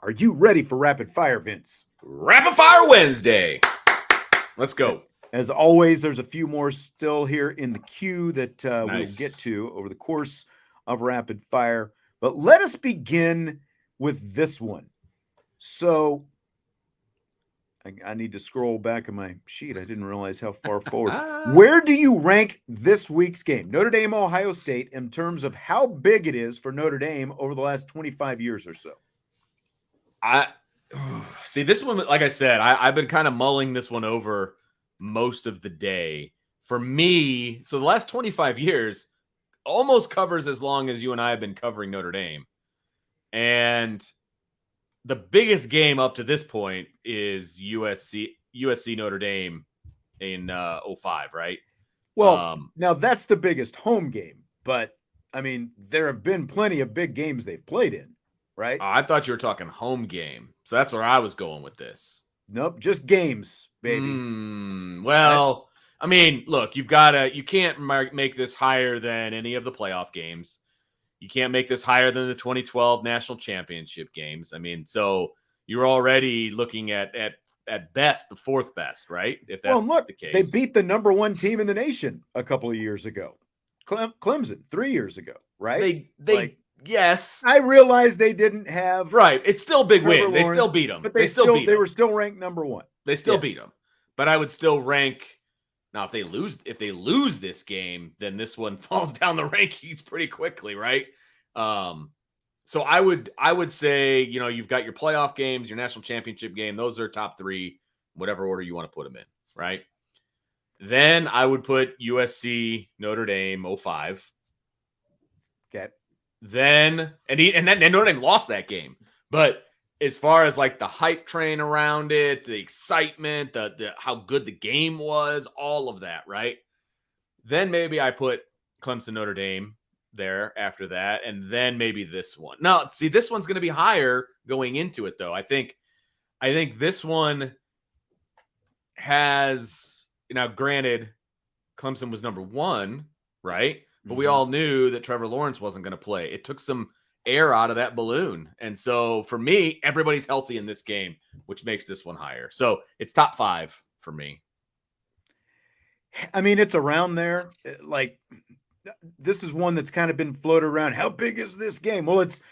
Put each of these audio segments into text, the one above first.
Are you ready for Rapid Fire, Vince? Rapid Fire Wednesday. Let's go. As always, there's a few more still here in the queue that Nice. we'll get to over the course of Rapid Fire. But let us begin with this one. So I need to scroll back in my sheet. I didn't realize how far forward. Where do you rank this week's game, Notre Dame, Ohio State, in terms of how big it is for Notre Dame over the last 25 years or so? I see this one. Like I said, I've been kind of mulling this one over most of the day. For me, so the last 25 years almost covers as long as you and I have been covering Notre Dame. And the biggest game up to this point is USC Notre Dame in 05, right? Well, now that's the biggest home game, but I mean, there have been plenty of big games they've played in, right? I thought you were talking home game. So that's where I was going with this. Nope, just games, baby. Well, I mean, look, you can't make this higher than any of the playoff games. You can't make this higher than the 2012 national championship games. I mean, so you're already looking at best the fourth best, right? If that's the case. They beat the number one team in the nation a couple of years ago. Clemson 3 years ago, right? Yes. I realized they didn't have It's still a big Trevor win. They Lawrence, still beat them. But they were still ranked number one. They still beat them. But I would still rank. Now, if they lose this game, then this one falls down the rankings pretty quickly, right? So I would say, you've got your playoff games, your national championship game. Those are top three, whatever order you want to put them in, right? Then I would put USC, Notre Dame, 05. Okay. Then and Notre Dame lost that game, but as far as like the hype train around it, the excitement, the how good the game was, all of that, right? Then maybe I put Clemson, Notre Dame there after that, and then maybe this one. Now, see, this one's going to be higher going into it, though. I think this one has, granted, Clemson was number one, right? But we all knew that Trevor Lawrence wasn't going to play. It took some air out of that balloon. And so for me, everybody's healthy in this game, which makes this one higher. So it's top 5 for me. I mean, it's around there. Like, this is one that's kind of been floated around. How big is this game? Well, it's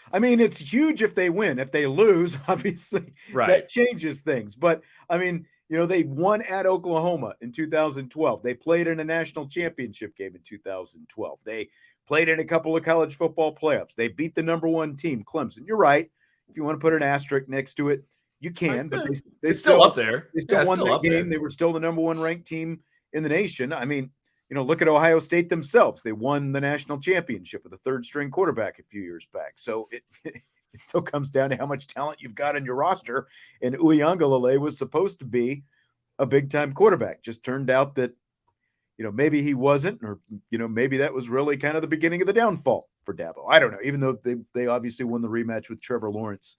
huge if they win. If they lose, obviously, that changes things. But I mean, they won at Oklahoma in 2012. They played in a national championship game in 2012. They played in a couple of college football playoffs. They beat the number one team, Clemson. You're right. If you want to put an asterisk next to it, you can. But they're still up there. They still won that game. They were still the number one ranked team in the nation. I mean, look at Ohio State themselves. They won the national championship with a third-string quarterback a few years back. So it still comes down to how much talent you've got in your roster. And Uiagalelei was supposed to be a big-time quarterback. Just turned out that, maybe he wasn't, or, maybe that was really kind of the beginning of the downfall for Dabo. I don't know, even though they obviously won the rematch with Trevor Lawrence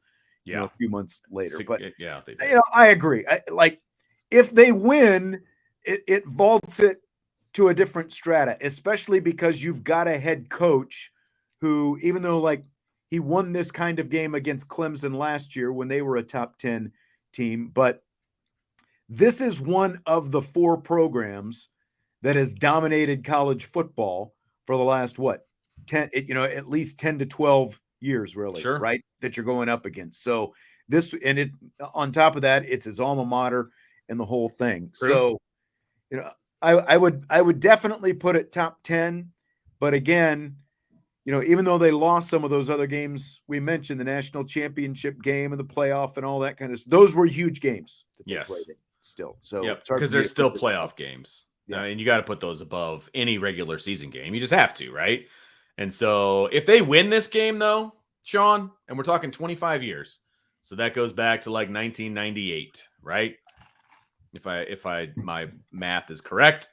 a few months later. But, they did. I agree. If they win, it vaults it to a different strata, especially because you've got a head coach who, even though he won this kind of game against Clemson last year when they were a top 10 team, but this is one of the 4 programs that has dominated college football for the last 10, at least 10 to 12 years, really, sure. Right? That you're going up against. So on top of that, it's his alma mater and the whole thing. True. So, I would definitely put it top 10, but again, even though they lost some of those other games we mentioned, the national championship game and the playoff and all that kind of stuff, those were huge games that they played in still. So because there's still playoff games. Yeah. And you got to put those above any regular season game. You just have to, right? And so if they win this game, though, Sean, and we're talking 25 years, so that goes back to 1998, right? If my math is correct.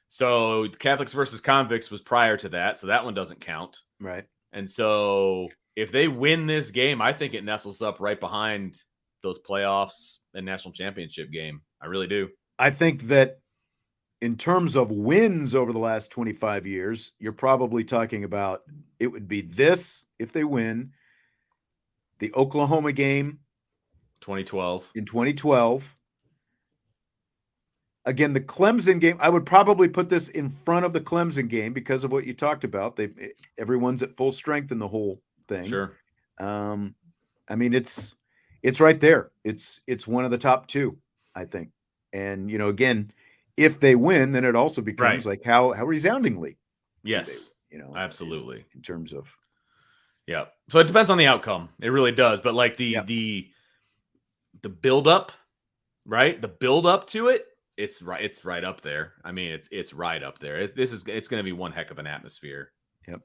So Catholics versus convicts was prior to that, so that one doesn't count. Right. And so if they win this game, I think it nestles up right behind those playoffs and national championship game. I really do. I think that in terms of wins over the last 25 years, you're probably talking about, it would be this if they win, the Oklahoma game 2012. In 2012. Again, the Clemson game, I would probably put this in front of the Clemson game because of what you talked about. Everyone's at full strength in the whole thing. Sure. I mean, it's right there. It's one of the top two, I think. And again, if they win, then it also becomes like how resoundingly. Yes. They, absolutely. In terms of. Yeah. So it depends on the outcome. It really does. But like the build up, right? The build up to it. It's right up there. I mean, it's right up there. It's going to be one heck of an atmosphere. Yep.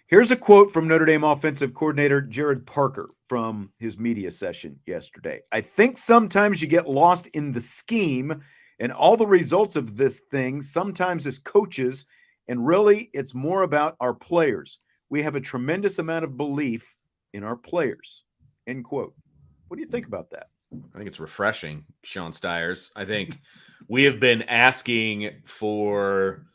Here's a quote from Notre Dame offensive coordinator Gerad Parker from his media session yesterday. I think sometimes you get lost in the scheme and all the results of this thing, sometimes as coaches, and really it's more about our players. We have a tremendous amount of belief in our players. End quote. What do you think about that? I think it's refreshing, Sean Stiers. I think we have been asking for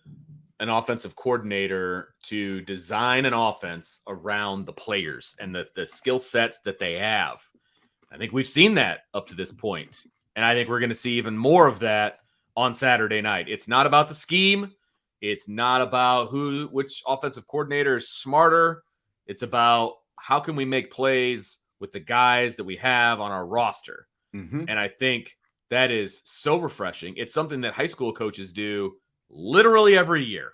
an offensive coordinator to design an offense around the players and the skill sets that they have. I think we've seen that up to this point, and I think we're going to see even more of that on Saturday night. It's not about the scheme. It's not about which offensive coordinator is smarter. It's about how can we make plays with the guys that we have on our roster. Mm-hmm. And I think that is so refreshing. It's something that high school coaches do literally every year,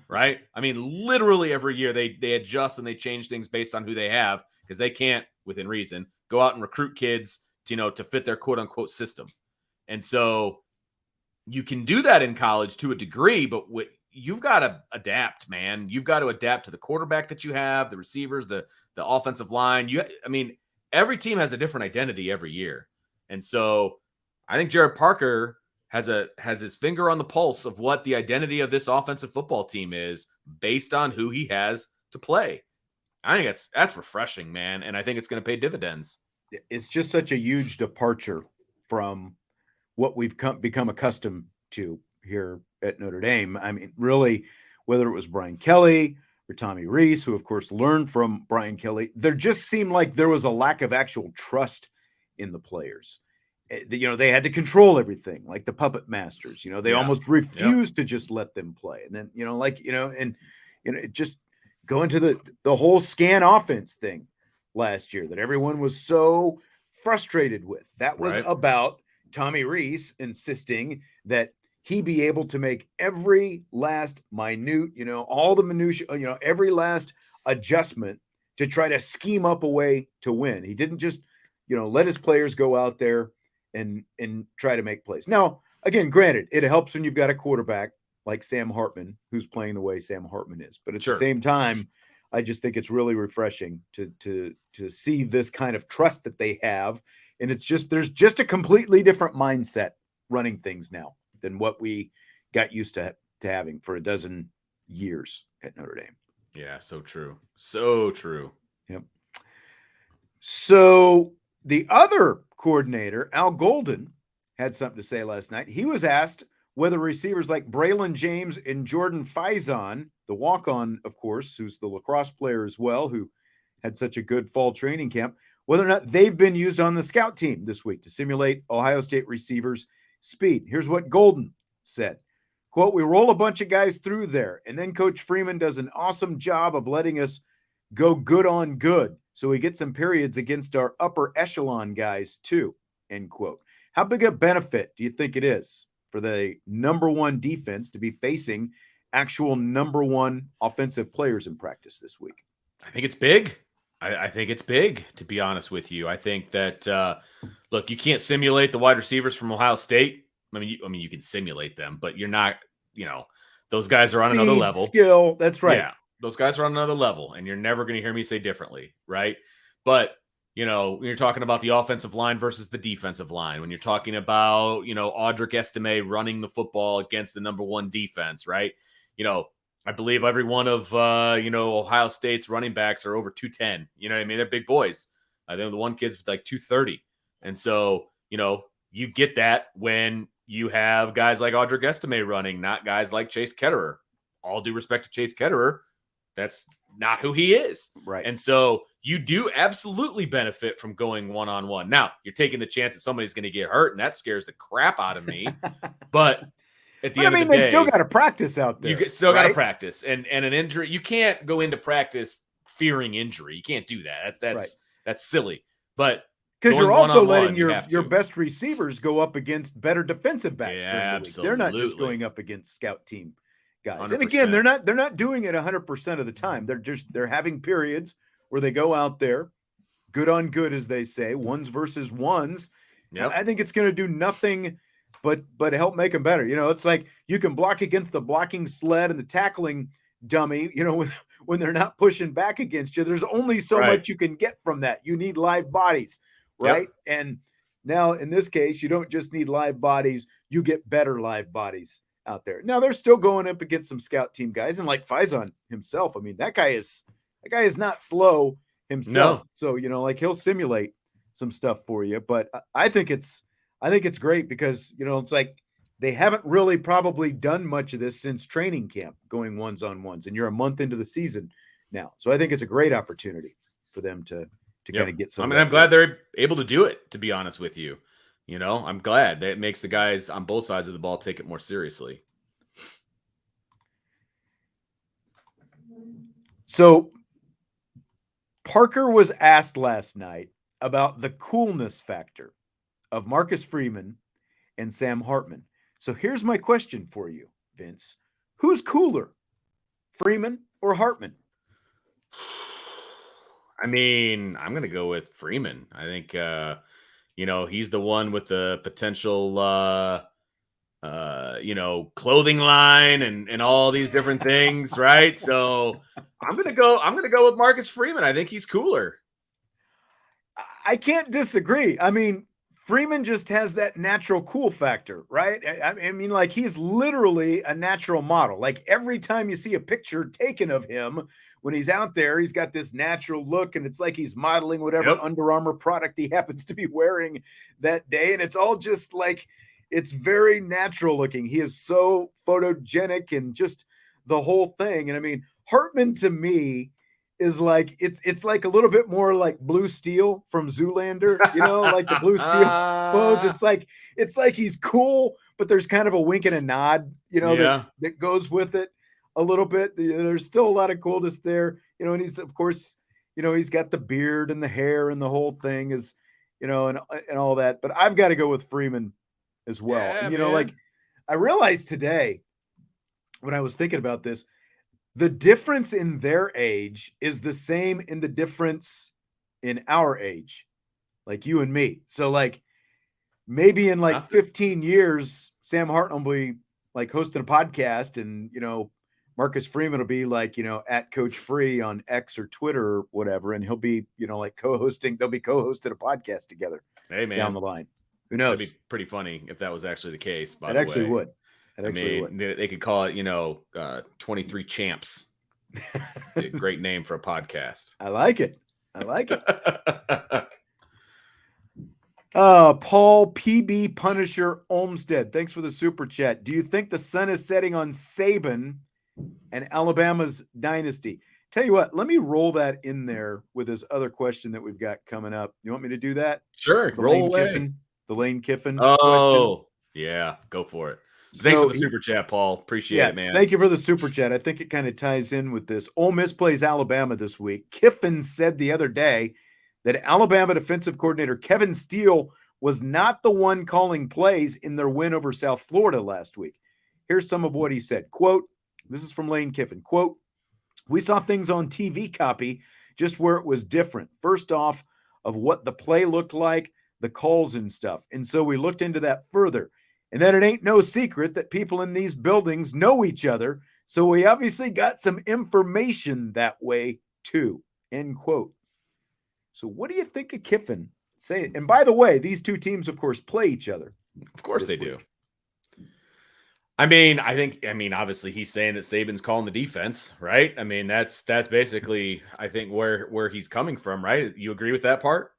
right? I mean, literally every year they adjust and they change things based on who they have because they can't, within reason, go out and recruit kids to fit their quote unquote system. And so you can do that in college to a degree, but you've got to adapt, man. You've got to adapt to the quarterback that you have, the receivers, the offensive line. Every team has a different identity every year. And so I think Gerad Parker has his finger on the pulse of what the identity of this offensive football team is based on who he has to play. I think that's refreshing, man. And I think it's going to pay dividends. It's just such a huge departure from what we've become accustomed to here at Notre Dame. I mean, really, whether it was Brian Kelly or Tommy Rees, who of course learned from Brian Kelly, there just seemed like there was a lack of actual trust in the players. They had to control everything like the puppet masters. They almost refused to just let them play. And then, it just going to the whole scan offense thing last year that everyone was so frustrated with. That was about Tommy Rees insisting that he be able to make every last minute, all the minutia, every last adjustment to try to scheme up a way to win. He didn't just, let his players go out there and try to make plays. Now, again, granted, it helps when you've got a quarterback like Sam Hartman, who's playing the way Sam Hartman is. But at the same time, I just think it's really refreshing to see this kind of trust that they have. And there's just a completely different mindset running things now than what we got used to having for a dozen years at Notre Dame. Yeah, so true. So true. Yep. So the other coordinator, Al Golden, had something to say last night. He was asked whether receivers like Braylon James and Jordan Faison, the walk-on, of course, who's the lacrosse player as well, who had such a good fall training camp, whether or not they've been used on the scout team this week to simulate Ohio State receivers' speed. Here's what Golden said. Quote, we roll a bunch of guys through there, and then Coach Freeman does an awesome job of letting us go good on good. So we get some periods against our upper echelon guys too, end quote. How big a benefit do you think it is for the number one defense to be facing actual number one offensive players in practice this week? I think it's big. I think it's big, to be honest with you. I think that, look, you can't simulate the wide receivers from Ohio State. I mean, you can simulate them, but you're not, those guys are on another level. Skill, that's right. Yeah, those guys are on another level, and you're never going to hear me say differently, right? But, when you're talking about the offensive line versus the defensive line, when you're talking about, Audric Estime running the football against the number one defense, right? I believe every one of, Ohio State's running backs are over 210. You know what I mean? They're big boys. I think the one kid's like 230. And so, you get that when you have guys like Audric Estime running, not guys like Chase Ketterer. All due respect to Chase Ketterer, That's not who he is. Right. And so you do absolutely benefit from going one-on-one. Now, you're taking the chance that somebody's going to get hurt, and that scares the crap out of me. But at the end of the day, they still got to practice out there. You still got to practice. And an injury, you can't go into practice fearing injury. You can't do that. That's silly. But because you're also letting your best receivers go up against better defensive backs during the week. They're not just going up against scout team guys. 100%. And again, they're not doing it 100% of the time. They're having periods where they go out there, good on good, as they say, ones versus ones. Yep. I think it's going to do nothing but help make them better. It's like you can block against the blocking sled and the tackling dummy, when they're not pushing back against you. There's only so much you can get from that. You need live bodies, right? Yep. And now in this case, you don't just need live bodies, you get better live bodies out there. Now they're still going up against some scout team guys, and like Faison himself, I mean, that guy is not slow himself. No. So, he'll simulate some stuff for you, but I think it's great because, it's like they haven't really probably done much of this since training camp, going ones-on-ones, and you're a month into the season now. So I think it's a great opportunity for them to kind of get some. I'm glad they're able to do it, to be honest with you. I'm glad that it makes the guys on both sides of the ball take it more seriously. So Parker was asked last night about the coolness factor of Marcus Freeman and Sam Hartman. So here's my question for you, Vince. Who's cooler, Freeman or Hartman? I mean, I'm going to go with Freeman. I think, he's the one with the potential, clothing line and all these different things, right? So I'm going to go with Marcus Freeman. I think he's cooler. I can't disagree. I mean, Freeman just has that natural cool factor, right? I mean, like, he's literally a natural model. Like, every time you see a picture taken of him when he's out there, he's got this natural look, and it's like he's modeling whatever Under Armour product he happens to be wearing that day. And it's all just like, it's very natural looking. He is so photogenic and just the whole thing. And I mean, Hartman to me is like, it's like a little bit more like Blue Steel from Zoolander, like the Blue Steel pose. It's like he's cool, but there's kind of a wink and a nod, that goes with it a little bit. There's still a lot of coolness there, and he's, of course, he's got the beard and the hair and the whole thing is, and all that. But I've got to go with Freeman as well. Yeah, and, like, I realized today when I was thinking about this, the difference in their age is the same in the difference in our age, like you and me. So, like, maybe in like 15 years, Sam Hartman will be like hosting a podcast, and, Marcus Freeman will be like, at Coach Free on X or Twitter or whatever. And he'll be, like co-hosting. They'll be co-hosting a podcast together. Hey, man, down the line. Who knows? That'd be pretty funny if that was actually the case. By it the actually way. Would. They could call it, 23 Champs. Great name for a podcast. I like it. Paul PB Punisher Olmstead, thanks for the super chat. Do you think the sun is setting on Saban and Alabama's dynasty? Tell you what, let me roll that in there with this other question that we've got coming up. You want me to do that? Sure. Roll away. The Lane Kiffin question. Yeah, go for it. Thanks for the super chat, Paul. Appreciate it, man. Thank you for the super chat. I think it kind of ties in with this. Ole Miss plays Alabama this week. Kiffin said the other day that Alabama defensive coordinator Kevin Steele was not the one calling plays in their win over South Florida last week. Here's some of what he said. Quote, this is from Lane Kiffin. Quote, we saw things on TV copy just where it was different. First off, of what the play looked like, the calls and stuff. And so we looked into that further. And then it ain't no secret that people in these buildings know each other. So we obviously got some information that way too, end quote. So what do you think of Kiffin saying? And by the way, these two teams, of course, play each other. Of course they do. I mean, obviously he's saying that Saban's calling the defense, right? I mean, that's basically, I think, where he's coming from, right? You agree with that part?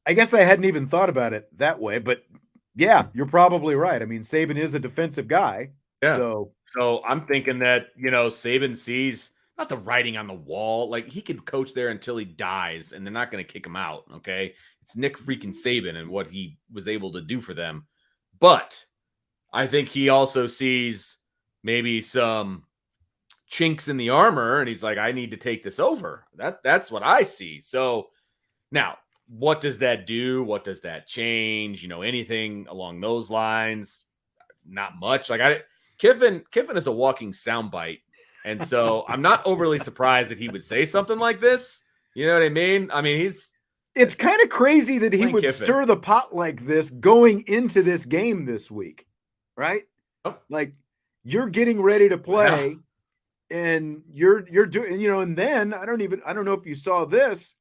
I guess I hadn't even thought about it that way, but yeah, you're probably right. I mean, Saban is a defensive guy. Yeah. So I'm thinking that, Saban sees not the writing on the wall. Like, he could coach there until he dies, and they're not going to kick him out. Okay, it's Nick freaking Saban and what he was able to do for them. But I think he also sees maybe some chinks in the armor, and he's like, I need to take this over. That's what I see. So now, what does that do? What does that change? Anything along those lines? Not much. Like, Kiffin is a walking soundbite. And so I'm not overly surprised that he would say something like this. You know what I mean? I mean, it's kind of crazy that he would Kiffin. stir the pot like this going into this game this week, right? Oh. Like, you're getting ready to play, and you're doing, and then I don't know if you saw this,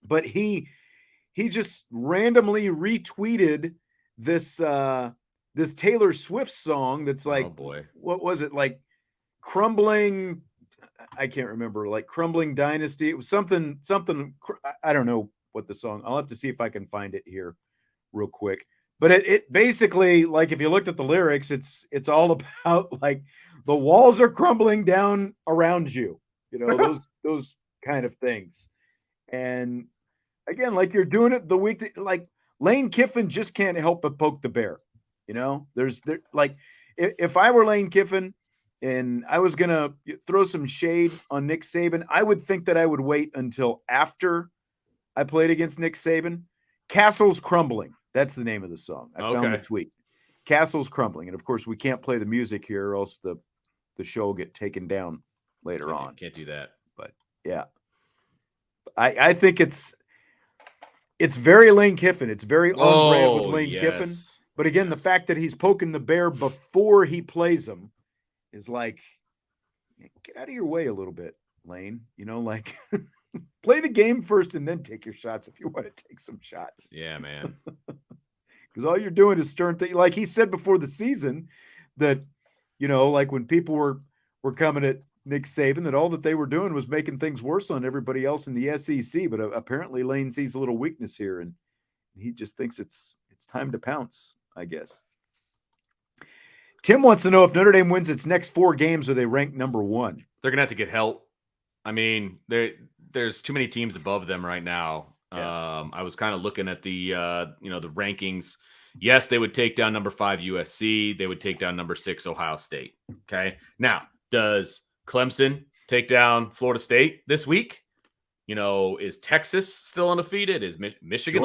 but he just randomly retweeted this this Taylor Swift song that's like, oh boy, what was it, like crumbling? I can't remember, like crumbling dynasty. It was something. I don't know what the song. I'll have to see if I can find it here real quick. But it basically, like, if you looked at the lyrics, it's all about like the walls are crumbling down around you. Those kind of things. And again, like, you're doing it the week that, like, Lane Kiffin just can't help but poke the bear. Like, if I were Lane Kiffin and I was going to throw some shade on Nick Saban, I would think that I would wait until after I played against Nick Saban. Castle's Crumbling. That's the name of the song. I found the tweet. Castle's Crumbling. And of course, we can't play the music here or else the show will get taken down later on. Can't do that. But yeah, I think it's very Lane Kiffin. It's very on brand with Lane Kiffin. But again, the fact that he's poking the bear before he plays him is like, get out of your way a little bit, Lane. Like, play the game first and then take your shots if you want to take some shots. Yeah, man. Because all you're doing is stirring things. Like he said before the season that, like when people were coming at Nick Saban, that all that they were doing was making things worse on everybody else in the SEC. But apparently Lane sees a little weakness here, and he just thinks it's time to pounce, I guess. Tim wants to know if Notre Dame wins its next 4 games, are they ranked number 1? They're going to have to get help. I mean, there's too many teams above them right now. Yeah. I was kind of looking at the the rankings. Yes, they would take down number 5 USC. They would take down number 6 Ohio State. Okay. Now, does Clemson take down Florida State this week? Is Texas still undefeated? Is Michigan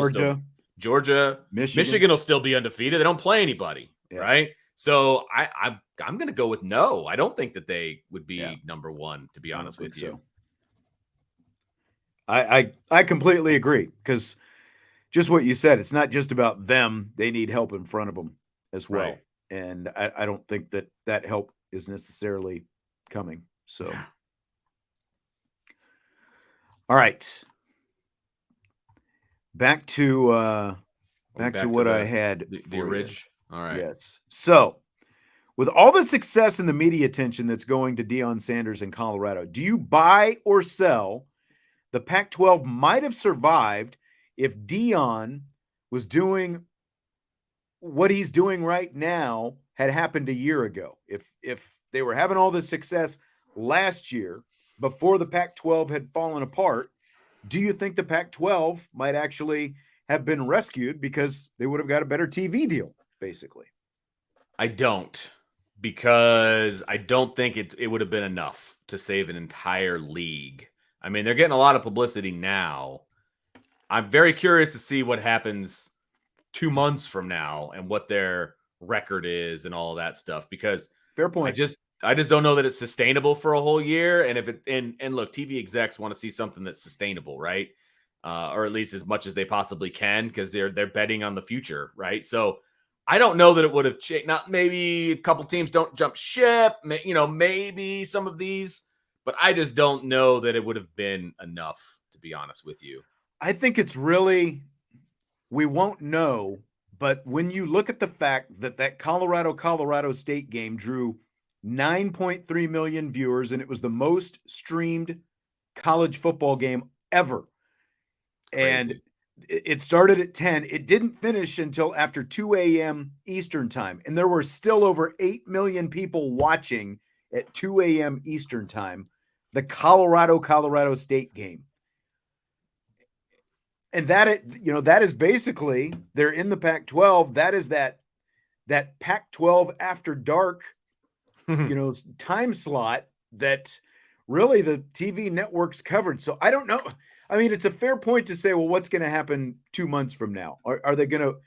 Georgia? Michigan will still be undefeated. They don't play anybody, right? So I'm going to go with no. I don't think that they would be number 1, to be honest with you. So. I completely agree, because just what you said, it's not just about them. They need help in front of them as well. Right. And I don't think that help is necessarily coming. So, all right. Back to what I had. The Ridge. All right. Yes. So, with all the success and the media attention that's going to Deion Sanders in Colorado, do you buy or sell the Pac-12 might have survived if Deion was doing what he's doing right now had happened a year ago? If they were having all this success last year before the Pac-12 had fallen apart, do you think the Pac-12 might actually have been rescued because they would have got a better TV deal, basically? I don't, because I don't think it would have been enough to save an entire league. I mean, they're getting a lot of publicity now. I'm very curious to see what happens 2 months from now and what their record is and all of that stuff, because fair point. I just don't know that it's sustainable for a whole year. And if and look, TV execs want to see something that's sustainable, right? Or at least as much as they possibly can, because they're betting on the future, right? So I don't know that it would have changed. Not maybe a couple teams don't jump ship, maybe some of these, but I just don't know that it would have been enough, to be honest with you. I think it's really, we won't know, but when you look at the fact that Colorado State game drew 9.3 million viewers, and it was the most streamed college football game ever. Crazy. And it started at 10. It didn't finish until after 2 a.m. Eastern time. And there were still over 8 million people watching at 2 a.m. Eastern time the Colorado State game. And that is basically, they're in the Pac-12. That is that Pac-12 after dark, time slot that really the TV networks covered. So I don't know. I mean, it's a fair point to say, well, what's going to happen 2 months from now? Are they going to,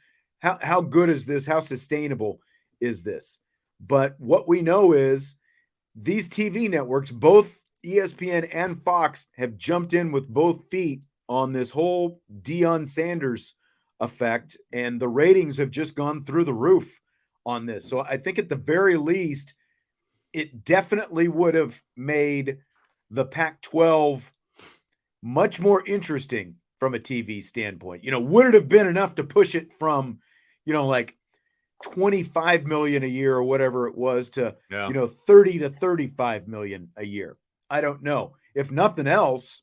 how good is this? How sustainable is this? But what we know is these TV networks, both ESPN and Fox, have jumped in with both feet on this whole Deion Sanders effect, and the ratings have just gone through the roof on this. So I think at the very least, it definitely would have made the Pac-12 much more interesting from a TV standpoint. Would it have been enough to push it from, like 25 million a year or whatever it was to, 30 to 35 million a year? I don't know. If nothing else,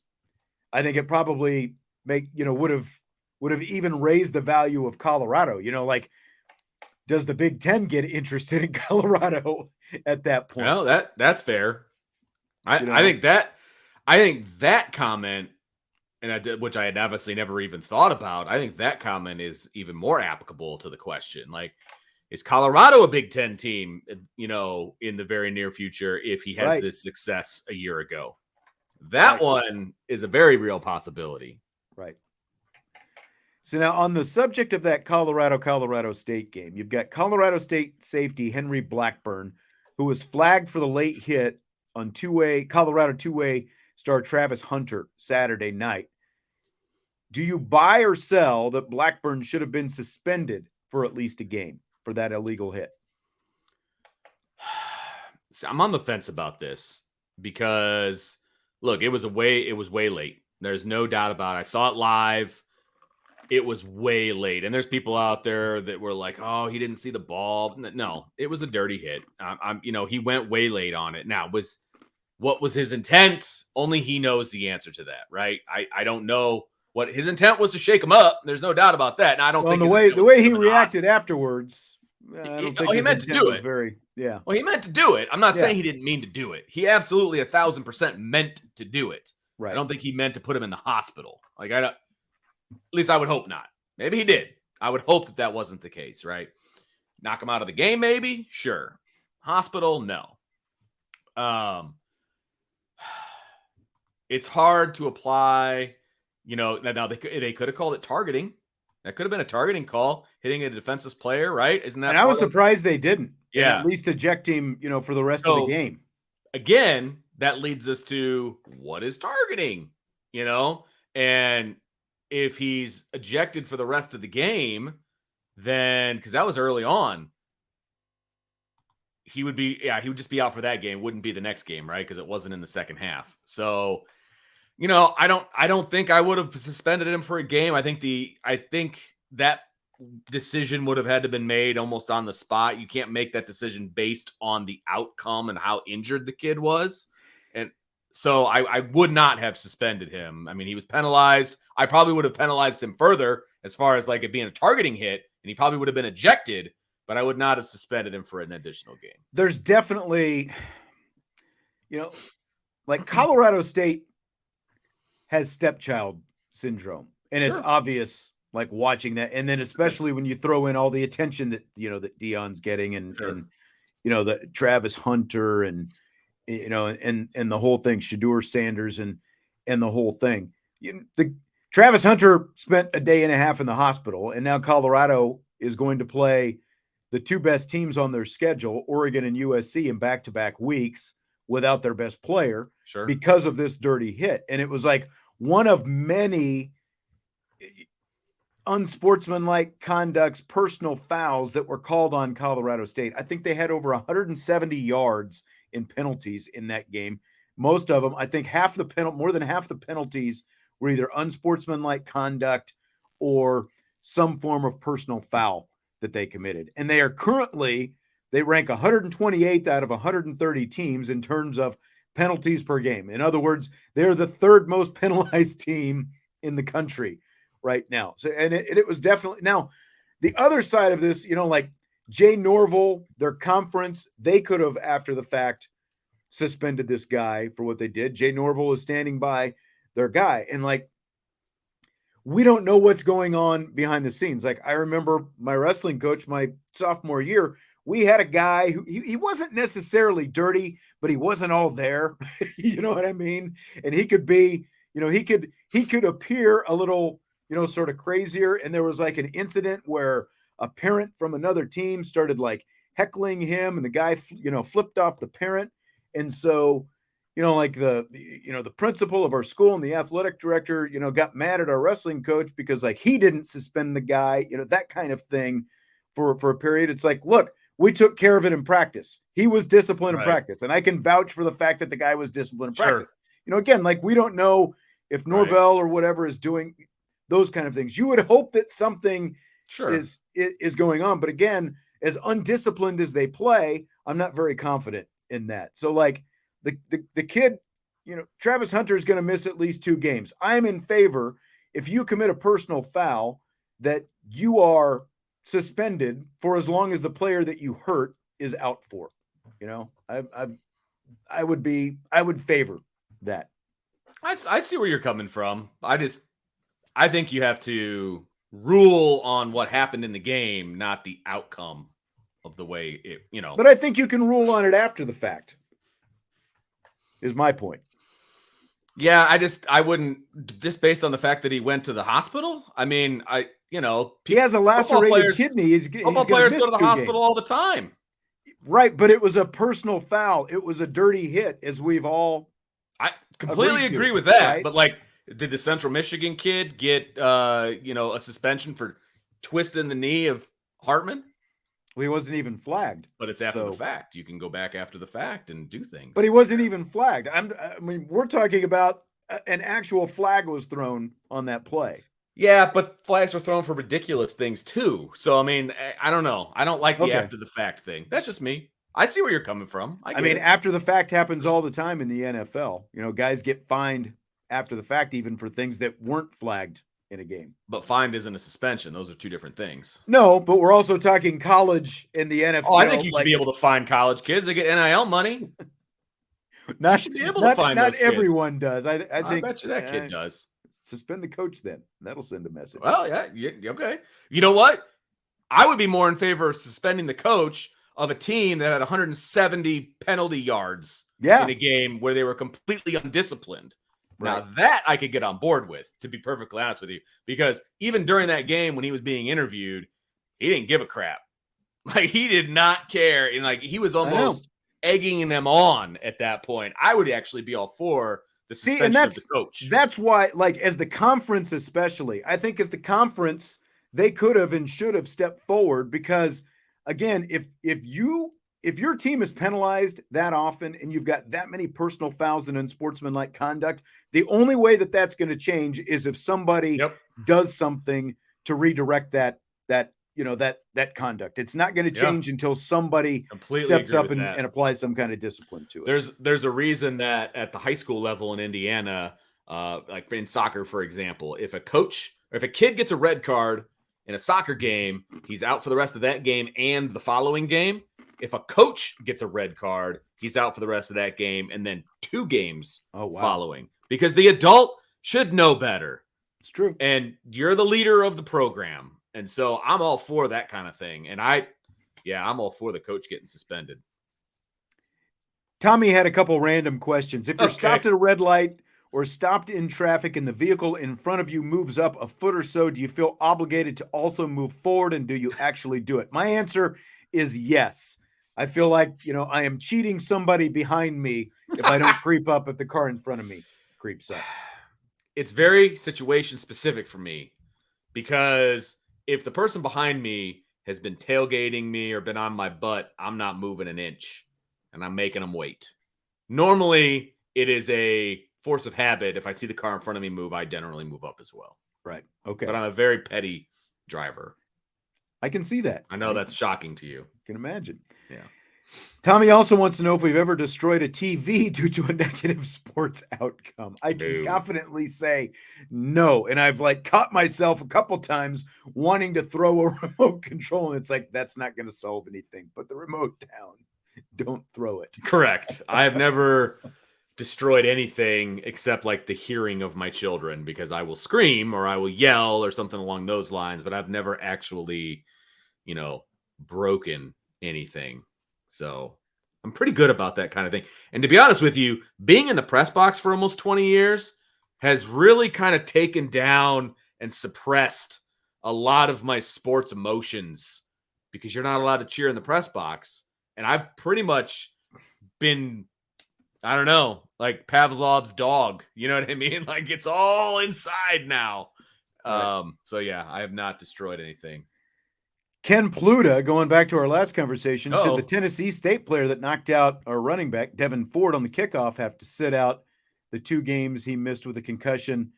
I think it probably would have even raised the value of Colorado. Like, does the Big Ten get interested in Colorado at that point? Well, that's fair. I think that comment, which I had obviously never even thought about, I think that comment is even more applicable to the question. Like, is Colorado a Big Ten team, in the very near future if he has this success a year ago? That one is a very real possibility. Right. So now on the subject of that Colorado State game, you've got Colorado State safety Henry Blackburn, who was flagged for the late hit on Colorado two-way star Travis Hunter Saturday night. Do you buy or sell that Blackburn should have been suspended for at least a game for that illegal hit? So I'm on the fence about this because, look, it was way late. There's no doubt about it. I saw it live. It was way late. And there's people out there that were like, oh, he didn't see the ball. No, it was a dirty hit. He went way late on it. Now, what was his intent? Only he knows the answer to that, right? I don't know what his intent was, to shake him up. There's no doubt about that. And I don't think the way he reacted afterwards, I don't think he meant to do it. Well, he meant to do it. I'm not saying he didn't mean to do it. He absolutely 1,000% meant to do it. Right. I don't think he meant to put him in the hospital. Like, at least I would hope not. Maybe he did. I would hope that wasn't the case, right? Knock him out of the game, maybe? Sure. Hospital, no. It's hard to apply, now they could have called it targeting. That could have been a targeting call, hitting a defensive player, right? Isn't that? And I was surprised they didn't. Yeah. And at least eject him, for the rest of the game. Again, that leads us to what is targeting, And if he's ejected for the rest of the game, then, because that was early on, he would just be out for that game. Wouldn't be the next game, right? Because it wasn't in the second half. So, I don't think I would have suspended him for a game. I think that decision would have had to have been made almost on the spot. You can't make that decision based on the outcome and how injured the kid was. And so I would not have suspended him. I mean, he was penalized. I probably would have penalized him further as far as like it being a targeting hit, and he probably would have been ejected, but I would not have suspended him for an additional game. There's definitely, like Colorado State has stepchild syndrome, and it's obvious, like watching that. And then especially when you throw in all the attention that, that Deion's getting and the Travis Hunter and the whole thing, Shadur Sanders and the whole thing. The Travis Hunter spent a day and a half in the hospital, and now Colorado is going to play the two best teams on their schedule, Oregon and USC, in back-to-back weeks without their best player because of this dirty hit. And it was like one of many unsportsmanlike conducts, personal fouls that were called on Colorado State. I think they had over 170 yards in penalties in that game. Most of them, I think more than half the penalties were either unsportsmanlike conduct or some form of personal foul that they committed. And they rank 128th out of 130 teams in terms of penalties per game. In other words, they're the third most penalized team in the country right now. So, and it was definitely, now the other side of this, like Jay Norville, their conference, they could have, after the fact, suspended this guy for what they did. Jay Norville is standing by their guy. And like, we don't know what's going on behind the scenes. Like, I remember my wrestling coach, my sophomore year, we had a guy who he wasn't necessarily dirty, but he wasn't all there. You know what I mean? And he could be, he could appear a little, sort of crazier. And there was like an incident where a parent from another team started like heckling him, and the guy, flipped off the parent. And so, like the principal of our school and the athletic director, got mad at our wrestling coach because like he didn't suspend the guy, that kind of thing for a period. It's like, look, we took care of it in practice. He was disciplined in practice. And I can vouch for the fact that the guy was disciplined in practice. Again, like, we don't know if Norvell or whatever is doing those kind of things. You would hope that something is going on. But again, as undisciplined as they play, I'm not very confident in that. So like the kid, Travis Hunter is going to miss at least 2 games. I'm in favor, if you commit a personal foul, that you are suspended for as long as the player that you hurt is out for. I would favor that. I see where you're coming from. I think you have to rule on what happened in the game, not the outcome of the way it, But I think you can rule on it after the fact, is my point. Yeah, I wouldn't, just based on the fact that he went to the hospital. I mean, he has a lacerated kidney. Football players go to the hospital all the time. Right, but it was a personal foul. It was a dirty hit, as we've all I completely agree with that. Right? But like, did the Central Michigan kid get a suspension for twisting the knee of Hartman? Well, he wasn't even flagged. But it's after the fact. You can go back after the fact and do things. But he wasn't even flagged. We're talking about an actual flag was thrown on that play. Yeah, but flags were thrown for ridiculous things too. So, I mean, I don't know. I don't like the after the fact thing. That's just me. I see where you're coming from. After the fact happens all the time in the NFL. Guys get fined after the fact, even for things that weren't flagged in a game. But fined isn't a suspension. Those are 2 different things. No, but we're also talking college in the NFL. Oh, I think you should be able to fine college kids. They get NIL money. You should be able to find those kids. Not everyone does. I think. I bet you that kid does. Suspend the coach then. That'll send a message. Well, yeah, okay. You know what? I would be more in favor of suspending the coach of a team that had 170 penalty yards in a game where they were completely undisciplined. Right. Now that I could get on board with, to be perfectly honest with you, because even during that game when he was being interviewed, he didn't give a crap. Like, he did not care. And like, he was almost egging them on at that point. I would actually be all for the suspension of the coach. That's why, like, as the conference especially, I think as the conference, they could have and should have stepped forward, because, again, if your team is penalized that often and you've got that many personal fouls and unsportsmanlike conduct, the only way that that's going to change is if somebody does something to redirect that conduct. It's not going to change until somebody steps up and applies some kind of discipline to it. There's a reason that at the high school level in Indiana, like in soccer, for example, if a kid gets a red card in a soccer game, he's out for the rest of that game and the following game. If a coach gets a red card, he's out for the rest of that game and then 2 games following, because the adult should know better. It's true. And you're the leader of the program. And so I'm all for that kind of thing. And I'm all for the coach getting suspended. Tommy had a couple random questions. If you're stopped at a red light or stopped in traffic and the vehicle in front of you moves up a foot or so, do you feel obligated to also move forward, and do you actually do it? My answer is yes. I feel like, I am cheating somebody behind me if I don't creep up if the car in front of me creeps up. It's very situation specific for me, because if the person behind me has been tailgating me or been on my butt, I'm not moving an inch, and I'm making them wait. Normally, it is a force of habit. If I see the car in front of me move, I generally move up as well. Right. Okay. But I'm a very petty driver. I can see that. I know that's shocking to you. I can imagine. Yeah. Tommy also wants to know if we've ever destroyed a TV due to a negative sports outcome. I can confidently say no. And I've caught myself a couple times wanting to throw a remote control, and it's like, that's not going to solve anything. Put the remote down. don't throw it. Correct. I have never destroyed anything except like the hearing of my children, because I will scream or I will yell or something along those lines, but I've never actually, broken anything. So I'm pretty good about that kind of thing. And to be honest with you, being in the press box for almost 20 years has really kind of taken down and suppressed a lot of my sports emotions, because you're not allowed to cheer in the press box. And I've pretty much been, I don't know, like Pavlov's dog. You know what I mean? Like, it's all inside now. Right. So yeah, I have not destroyed anything. Ken Pluta, going back to our last conversation, should the Uh-oh. Tennessee State player that knocked out our running back, Devin Ford, on the kickoff have to sit out the 2 games he missed with a concussion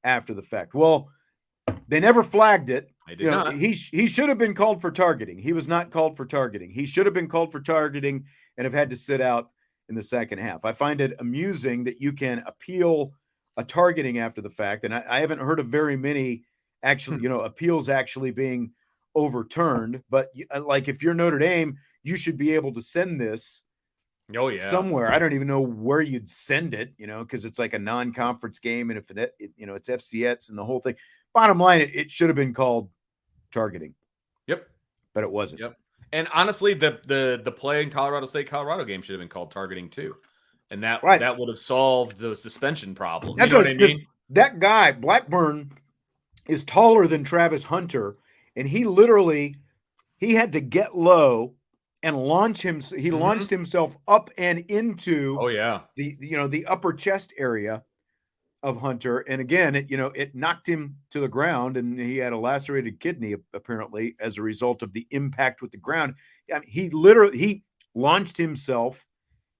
after the fact? Well, they never flagged it. I did not. He should have been called for targeting. He was not called for targeting. He should have been called for targeting and have had to sit out in the second half. I find it amusing that you can appeal a targeting after the fact, and I haven't heard of very many actually, appeals actually being overturned. But like, if you're Notre Dame, you should be able to send this somewhere. I don't even know where you'd send it, because it's like a non-conference game, and if it's FCS and the whole thing. Bottom line, it should have been called targeting. Yep. But it wasn't. Yep. And honestly, the play in Colorado game should have been called targeting too. And that would have solved the suspension problem. That's what I mean? That guy, Blackburn, is taller than Travis Hunter, and he had to get low and launch him. He launched himself up and into the upper chest area of Hunter. And again, it knocked him to the ground, and he had a lacerated kidney apparently as a result of the impact with the ground. I mean, he launched himself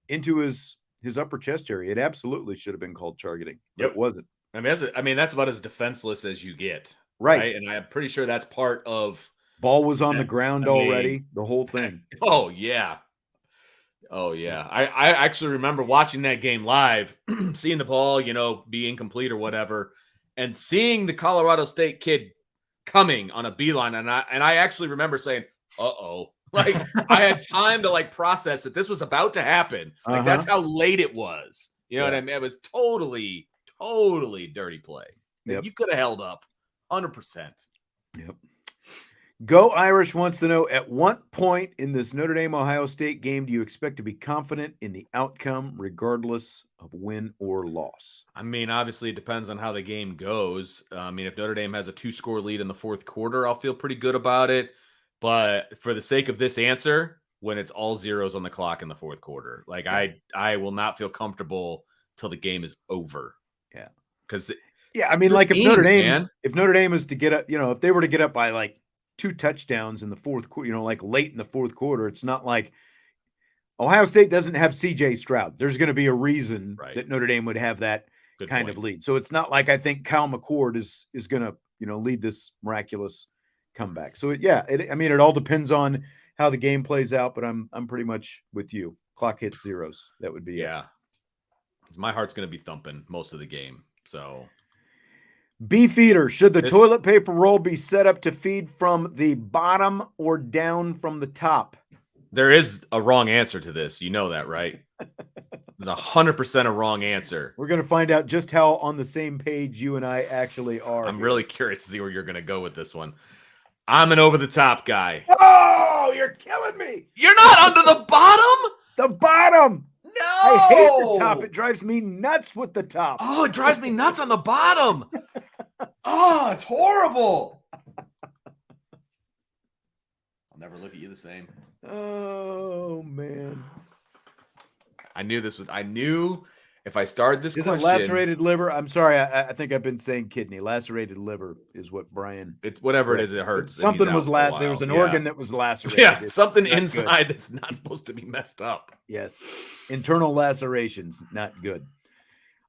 into his upper chest area. It absolutely should have been called targeting. But it wasn't. I mean, that's about as defenseless as you get. Right. And I'm pretty sure that's part of. Ball was on the ground already, the whole thing. Oh, yeah. Oh, yeah. I actually remember watching that game live, seeing the ball, be incomplete or whatever, and seeing the Colorado State kid coming on a beeline. And I actually remember saying, uh-oh. Like, I had time to, like, process that this was about to happen. Like, that's how late it was. You know what I mean? It was totally, totally dirty play. Yep. You could have held up 100%. Yep. Go Irish wants to know, at what point in this Notre Dame-Ohio State game do you expect to be confident in the outcome regardless of win or loss? I mean, obviously it depends on how the game goes. I mean, if Notre Dame has a 2-score lead in the fourth quarter, I'll feel pretty good about it. But for the sake of this answer, when it's all zeros on the clock in the fourth quarter, like I will not feel comfortable till the game is over. Yeah. Because I mean, like, if Notre Dame is to get up, if they were to get up by like 2 touchdowns in the fourth quarter, like late in the fourth quarter, it's not like Ohio State doesn't have CJ Stroud. There's going to be a reason that Notre Dame would have that kind of lead. So it's not like I think Kyle McCord is going to, lead this miraculous comeback. So it all depends on how the game plays out, but I'm pretty much with you. Clock hits zeros. That would be it. My heart's going to be thumping most of the game. So Beefeater, should the toilet paper roll be set up to feed from the bottom or down from the top? There is a wrong answer to this. You know that, right? There's 100% a wrong answer. We're going to find out just how on the same page you and I actually are. I'm really curious to see where you're going to go with this one. I'm an over-the-top guy. Oh, you're killing me. You're not under the bottom? The bottom. No. I hate the top. It drives me nuts with the top. Oh, it drives me nuts on the bottom. Oh, it's horrible. I'll never look at you the same. Oh, man. I knew if I started this question. Lacerated liver? I'm sorry. I think I've been saying kidney. Lacerated liver is what Brian. It's whatever it is. It hurts. Something was there was an organ that was lacerated. Yeah, something inside that's not supposed to be messed up. Yes. Internal lacerations. Not good.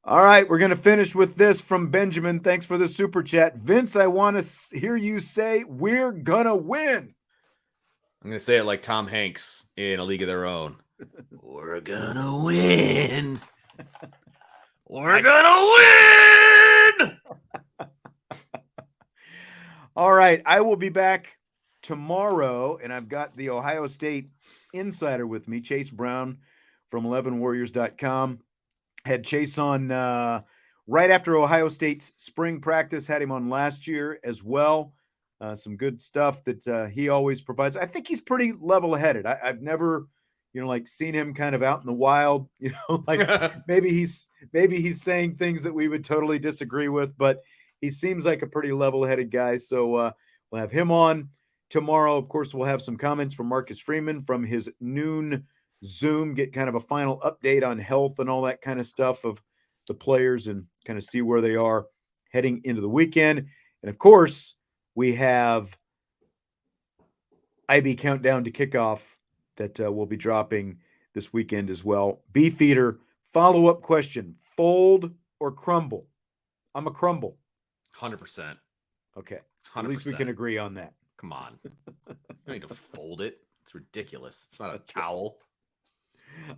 All right. We're going to finish with this from Benjamin. Thanks for the super chat. Vince, I want to hear you say, we're going to win. I'm going to say it like Tom Hanks in A League of Their Own. We're going to win. We're going to win. All right. I will be back tomorrow, and I've got the Ohio State insider with me, Chase Brown from 11warriors.com. Had Chase on right after Ohio State's spring practice, had him on last year as well. Some good stuff that he always provides. I think he's pretty level-headed. I've never, like seen him kind of out in the wild, like maybe he's saying things that we would totally disagree with, but he seems like a pretty level-headed guy. So we'll have him on tomorrow. Of course, we'll have some comments from Marcus Freeman from his noon Zoom, get kind of a final update on health and all that kind of stuff of the players and kind of see where they are heading into the weekend. And of course, we have IB Countdown to Kickoff that we'll be dropping this weekend as well. Beefeater, follow-up question, fold or crumble? I'm a crumble. 100%. Okay. 100%. At least we can agree on that. Come on. You don't need to fold it. It's ridiculous. It's not a towel.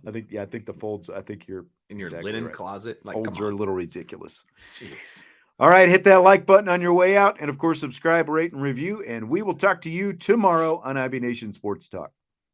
I think the folds, I think you're in your exactly linen right. closet. Like, folds are a little ridiculous. Jeez. All right, hit that like button on your way out. And of course, subscribe, rate, and review. And we will talk to you tomorrow on IB Nation Sports Talk.